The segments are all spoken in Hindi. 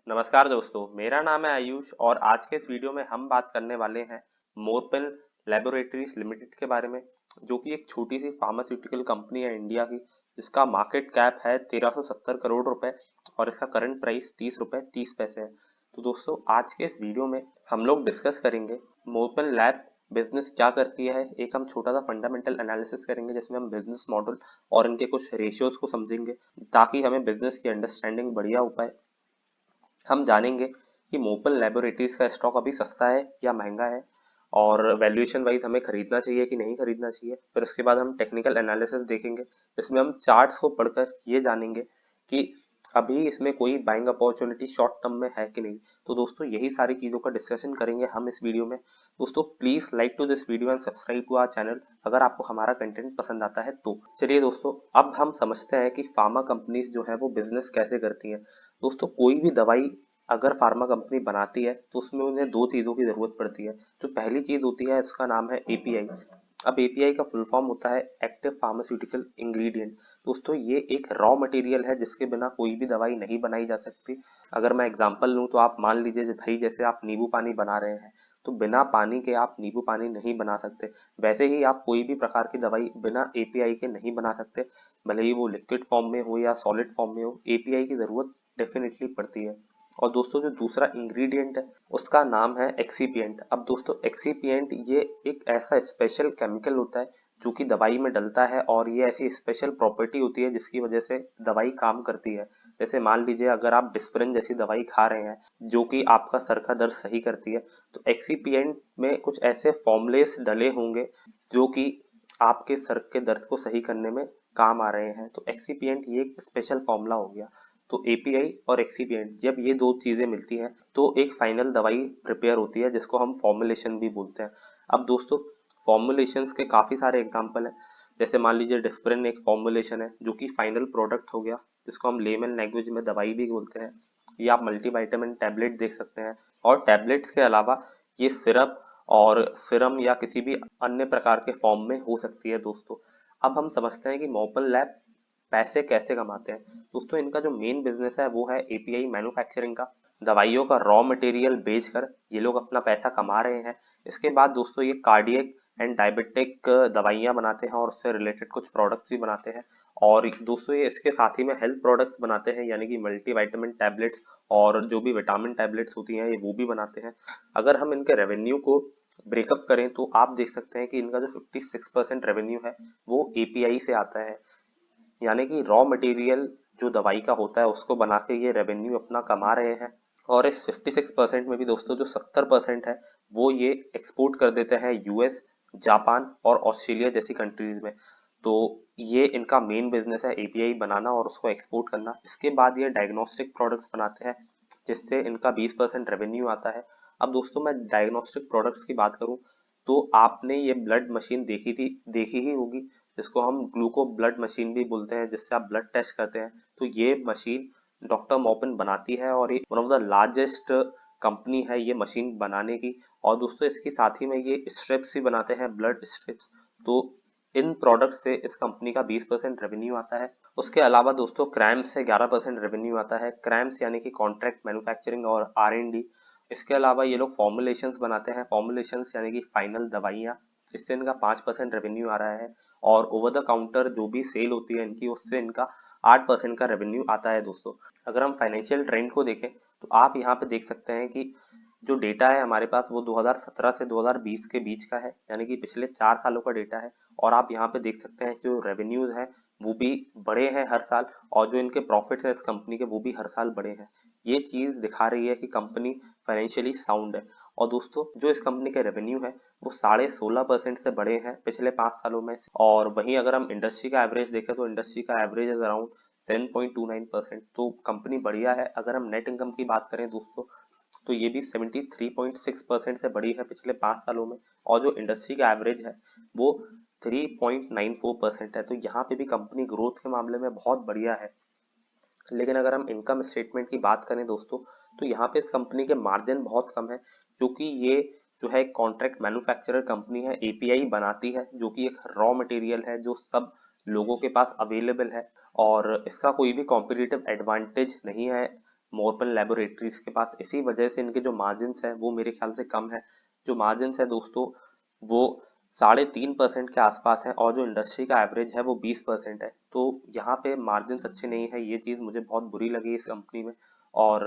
नमस्कार दोस्तों, मेरा नाम है आयुष और आज के इस वीडियो में हम बात करने वाले हैं मोरपिल लैबोरेटरीज लिमिटेड के बारे में, जो कि एक छोटी सी फार्मास्यूटिकल कंपनी है इंडिया की, जिसका मार्केट कैप है 1370 करोड़ रुपए और इसका करंट प्राइस 30 रुपए 30 पैसे है। तो दोस्तों, आज के इस वीडियो में हम लोग डिस्कस करेंगे मोरपिल लैब बिजनेस क्या करती है। एक हम छोटा सा फंडामेंटल एनालिसिस करेंगे जिसमें हम बिजनेस मॉडल और इनके कुछ रेशियोज को समझेंगे ताकि हमें बिजनेस की अंडरस्टैंडिंग बढ़िया हो पाए। हम जानेंगे कि मोपल लैबोरेटरीज का स्टॉक अभी सस्ता है या महंगा है और वैल्यूएशन वाइज हमें खरीदना चाहिए कि नहीं खरीदना चाहिए। फिर उसके बाद हम टेक्निकल एनालिसिस देखेंगे जिसमें हम चार्ट्स को पढ़कर ये जानेंगे कि अभी इसमें कोई बाइंग अपॉर्चुनिटी शॉर्ट टर्म में है कि नहीं। तो दोस्तों, यही सारी चीज़ों का डिस्कशन करेंगे हम इस वीडियो में। दोस्तों, please like to this video and subscribe to our channel अगर आपको हमारा कंटेंट पसंद आता है तो। चलिए दोस्तों, अब हम समझते हैं कि फार्मा कंपनीज जो है वो बिजनेस कैसे करती हैं। दोस्तों, कोई भी दवाई अगर फार्मा कंपनी बनाती है तो उसमें उन्हें दो चीज़ों की ज़रूरत पड़ती है। जो पहली चीज़ होती है उसका नाम है एपीआई। अब एपीआई का फुल फॉर्म होता है एक्टिव फार्मास्यूटिकल इंग्रेडिएंट। दोस्तों, ये एक रॉ मटेरियल है जिसके बिना कोई भी दवाई नहीं बनाई जा सकती। अगर मैं एग्जांपल लूँ तो आप मान लीजिए भाई, जैसे आप नींबू पानी बना रहे हैं तो बिना पानी के आप नींबू पानी नहीं बना सकते। वैसे ही आप कोई भी प्रकार की दवाई बिना एपीआई के नहीं बना सकते, भले ही वो लिक्विड फॉर्म में हो या सॉलिड फॉर्म में हो, एपीआई की ज़रूरत डेफिनेटली पड़ती है। और दोस्तों, जो दूसरा इंग्रेडिएंट है उसका नाम है एक्सीपिएंट। अब दोस्तों, एक्सीपिएंट ये एक ऐसा स्पेशल केमिकल होता है जो कि दवाई में डलता है और ये ऐसी स्पेशल प्रॉपर्टी होती है जिसकी वजह से दवाई काम करती है। जैसे मान लीजिए अगर आप डिस्प्रिन जैसी दवाई खा रहे हैं जो कि आपका सर का दर्द सही करती है, तो एक्सीपिएंट में कुछ ऐसे फॉर्मुलेस डले होंगे जो कि आपके सर के दर्द को सही करने में काम आ रहे हैं। तो एक्सीपिएंट ये एक स्पेशल फॉर्मूला हो गया। तो एपीआई और एक्सीपिएंट जब ये दो चीजें मिलती हैं तो एक फाइनल दवाई प्रिपेयर होती है जिसको हम फॉर्मुलेशन भी बोलते हैं। अब दोस्तों, फॉर्मुलेशंस के काफी सारे एग्जांपल हैं। जैसे मान लीजिए डिस्प्रिन एक फॉर्मुलेशन है जो कि फाइनल प्रोडक्ट हो गया, जिसको हम लेमन लैंग्वेज में दवाई भी बोलते हैं। ये आप मल्टीविटामिन टैबलेट देख सकते हैं। और टैबलेट्स के अलावा ये सिरप और सिरम या किसी भी अन्य प्रकार के फॉर्म में हो सकती है। दोस्तों, अब हम समझते हैं कि मोपल लैब पैसे कैसे कमाते हैं। दोस्तों, इनका जो मेन बिजनेस है वो है एपीआई मैन्युफैक्चरिंग का। दवाइयों का रॉ मटेरियल बेचकर ये लोग अपना पैसा कमा रहे हैं। इसके बाद दोस्तों, ये कार्डियक एंड डायबिटिक दवाइयाँ बनाते हैं और उससे रिलेटेड कुछ प्रोडक्ट्स भी बनाते हैं। और दोस्तों, ये इसके साथ ही में हेल्थ प्रोडक्ट्स बनाते हैं, यानी कि मल्टीविटामिन टैबलेट्स और जो भी विटामिन टैबलेट्स होती हैं ये वो भी बनाते हैं। अगर हम इनके रेवेन्यू को ब्रेकअप करें तो आप देख सकते हैं कि इनका जो 56% रेवेन्यू है वो एपीआई से आता है। यानी कि रॉ मटेरियल जो दवाई का होता है उसको बना के ये रेवेन्यू अपना कमा रहे हैं। और इस 56% में भी दोस्तों जो 70% है वो ये एक्सपोर्ट कर देते हैं यूएस, जापान और ऑस्ट्रेलिया जैसी कंट्रीज में। तो ये इनका मेन बिजनेस है, एपीआई बनाना और उसको एक्सपोर्ट करना। इसके बाद ये डायग्नोस्टिक प्रोडक्ट्स बनाते हैं जिससे इनका 20% रेवेन्यू आता है। अब दोस्तों, मैं डायग्नोस्टिक प्रोडक्ट्स की बात करूं तो आपने ये ब्लड मशीन देखी ही होगी, जिसको हम ग्लूको ब्लड मशीन भी बोलते हैं, जिससे आप ब्लड टेस्ट करते हैं। तो ये मशीन डॉक्टर मॉपिन बनाती है और ये one of the largest company है ये मशीन बनाने की। और दोस्तों, इसके साथ ही में ये स्ट्रिप्स भी बनाते हैं, ब्लड स्ट्रिप्स। तो इन प्रोडक्ट से इस कंपनी का 20% रेवेन्यू आता है। उसके अलावा दोस्तों, क्रैम्स से 11% रेवेन्यू आता है। क्रैम्स यानी कि कॉन्ट्रैक्ट मैन्युफैक्चरिंग और आर एंड डी। इसके अलावा ये लोग फॉर्मुलेशंस बनाते हैं, फॉर्मुलेशंस यानी कि फाइनल दवाइयाँ, इससे इनका 5% रेवेन्यू आ रहा है। और ओवर द काउंटर जो भी सेल होती है इनकी, उससे इनका 8% का रेवेन्यू आता है। दोस्तों, अगर हम फाइनेंशियल ट्रेंड को देखें तो आप यहाँ पे देख सकते हैं कि जो डेटा है हमारे पास वो 2017 से 2020 के बीच का है, यानी कि पिछले 4 सालों का डेटा है। और आप यहाँ पे देख सकते हैं जो रेवेन्यूज हैं वो भी बढ़े हैं हर साल, और जो इनके प्रॉफिट्स है इस कंपनी के वो भी हर साल बढ़े हैं। ये चीज दिखा रही है कि कंपनी फाइनेंशियली साउंड है। और दोस्तों, जो इस कंपनी के रेवेन्यू है वो 16.5% से बढ़े हैं पिछले 5 सालों में। और वहीं अगर हम इंडस्ट्री का एवरेज देखें तो इंडस्ट्री का एवरेज इज अराउंड 10.29%। तो कंपनी बढ़िया है। अगर हम नेट इनकम की बात करें दोस्तों, तो ये भी 73.6% से बढ़ी है पिछले 5 सालों में। और जो इंडस्ट्री का एवरेज है वो 3.94% है। तो यहाँ पे भी कंपनी ग्रोथ के मामले में बहुत बढ़िया है। लेकिन अगर हम इनकम स्टेटमेंट की बात करें दोस्तों, तो यहाँ पे इस कंपनी के मार्जिन बहुत कम है, क्योंकि ये जो है कॉन्ट्रैक्ट मैन्युफैक्चरर कंपनी है, एपीआई बनाती है जो कि एक रॉ मटेरियल है जो सब लोगों के पास अवेलेबल है। और इसका कोई भी कॉम्पिटिटिव एडवांटेज नहीं है मोरपन लेबोरेटरीज के पास। इसी वजह से इनके जो मार्जिन्स है वो मेरे ख्याल से कम है। जो मार्जिन्स है दोस्तों वो 3.5% के आसपास है और जो इंडस्ट्री का एवरेज है वो 20% है। तो यहाँ पे मार्जिन्स अच्छे नहीं है, ये चीज़ मुझे बहुत बुरी लगी इस कंपनी में। और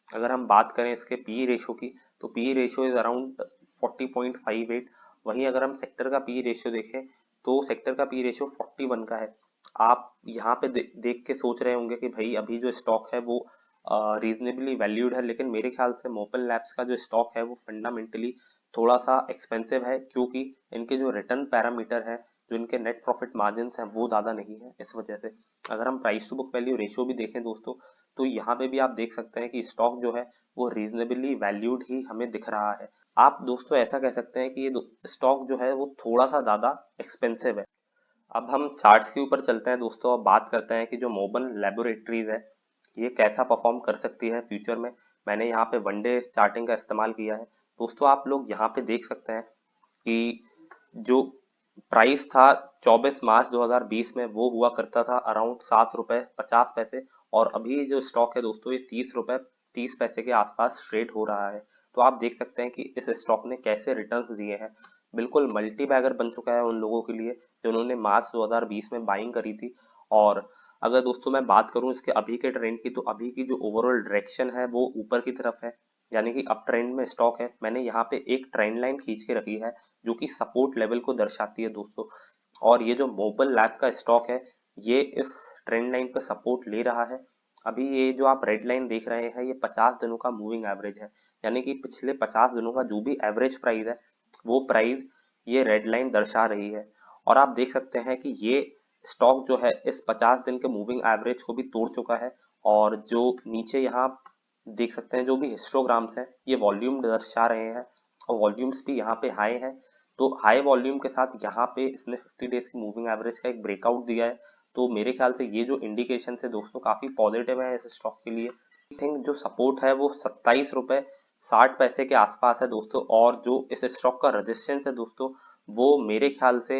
अगर हम बात करें इसके पी रेशो की, तो पी रेशो इज अराउंड 40.58। वहीं अगर हम सेक्टर का पी रेशो देखें तो सेक्टर का पी रेशो 41 का है। आप यहाँ पे देख के सोच रहे होंगे कि भाई अभी जो स्टॉक है वो रीजनेबली वैल्यूड है, लेकिन मेरे ख्याल से मोपन लैब्स का जो स्टॉक है वो फंडामेंटली थोड़ा सा एक्सपेंसिव है, क्योंकि इनके जो रिटर्न पैरामीटर है, जो इनके नेट प्रॉफिट मार्जिन हैं वो ज़्यादा नहीं है। इस वजह से अगर हम price to book value ratio भी देखें दोस्तों, तो यहाँ पे भी आप देख सकते हैं कि स्टॉक जो है वो रीजनेबली वैल्यूड ही हमें दिख रहा है। आप दोस्तों ऐसा कह सकते हैं कि ये स्टॉक जो है वो थोड़ा सा ज़्यादा एक्सपेंसिव है। अब हम चार्ट्स के ऊपर चलते हैं दोस्तों, अब बात करते हैं कि जो मोबन लेबोरेटरीज है ये कैसा परफॉर्म कर सकती है फ्यूचर में। मैंने यहाँ पे वनडे चार्टिंग का इस्तेमाल किया है दोस्तों। आप लोग यहाँ पे देख सकते हैं कि जो प्राइस था 24 मार्च 2020 में वो हुआ करता था अराउंड ₹7.50, और अभी जो स्टॉक है दोस्तों ये ₹30.30 के आसपास ट्रेड हो रहा है। तो आप देख सकते हैं कि इस स्टॉक ने कैसे रिटर्न्स दिए हैं। बिल्कुल मल्टी बैगर बन चुका है उन लोगों के लिए जो उन्होंने मार्च 2020 में बाइंग करी थी। और अगर दोस्तों मैं बात करूं इसके अभी के ट्रेंड की, तो अभी की जो ओवरऑल डायरेक्शन है वो ऊपर की तरफ है, यानी कि अप ट्रेंड में स्टॉक है। मैंने यहाँ पे एक ट्रेंड लाइन खींच के रखी है जो कि सपोर्ट लेवल को दर्शाती है दोस्तों। और ये जो मोबाइल लैब का स्टॉक है ये इस ट्रेंड लाइन पे सपोर्ट ले रहा है। अभी ये जो आप रेड लाइन देख रहे हैं ये 50 दिनों का मूविंग एवरेज है, यानी कि पिछले 50 दिनों का जो भी एवरेज प्राइस है वो प्राइस ये रेड लाइन दर्शा रही है। और आप देख सकते हैं कि ये स्टॉक जो है इस 50 दिन के मूविंग एवरेज को भी तोड़ चुका है। और जो नीचे यहाँ देख सकते हैं जो भी हिस्टोग्राम्स हैं ये वॉल्यूम दर्शा रहे हैं, और वॉल्यूम्स भी यहाँ पे हाई है। तो हाई वॉल्यूम के साथ यहाँ पे इसने 50 डेज की मूविंग एवरेज का एक ब्रेकआउट दिया है। तो मेरे ख्याल से ये जो इंडिकेशन है दोस्तों काफी पॉजिटिव है इस स्टॉक के लिए। आई थिंक जो सपोर्ट है वो ₹27.60 के आसपास है दोस्तों, और जो इस स्टॉक का रेजिस्टेंस है दोस्तों वो मेरे ख्याल से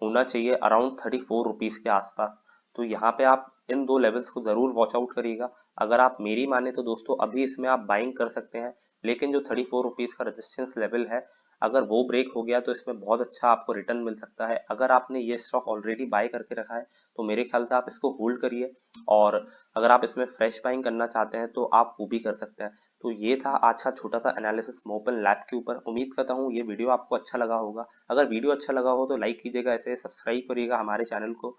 होना चाहिए अराउंड ₹34 के आसपास। तो यहाँ पे आप इन दो लेवल्स को जरूर वॉच आउट करिएगा। अगर आप मेरी माने तो दोस्तों अभी इसमें आप बाइंग कर सकते हैं, लेकिन जो ₹34 का रेजिस्टेंस लेवल है अगर वो ब्रेक हो गया तो इसमें बहुत अच्छा आपको रिटर्न मिल सकता है। अगर आपने ये स्टॉक ऑलरेडी बाय करके रखा है तो मेरे ख्याल से आप इसको होल्ड करिए, और अगर आप इसमें फ्रेश बाइंग करना चाहते हैं तो आप वो भी कर सकते हैं। तो ये था आज का छोटा सा एनालिसिस मोपन लैब के ऊपर। उम्मीद करता हूँ ये वीडियो आपको अच्छा लगा होगा। अगर वीडियो अच्छा लगा हो तो लाइक कीजिएगा, ऐसे सब्सक्राइब करिएगा हमारे चैनल को।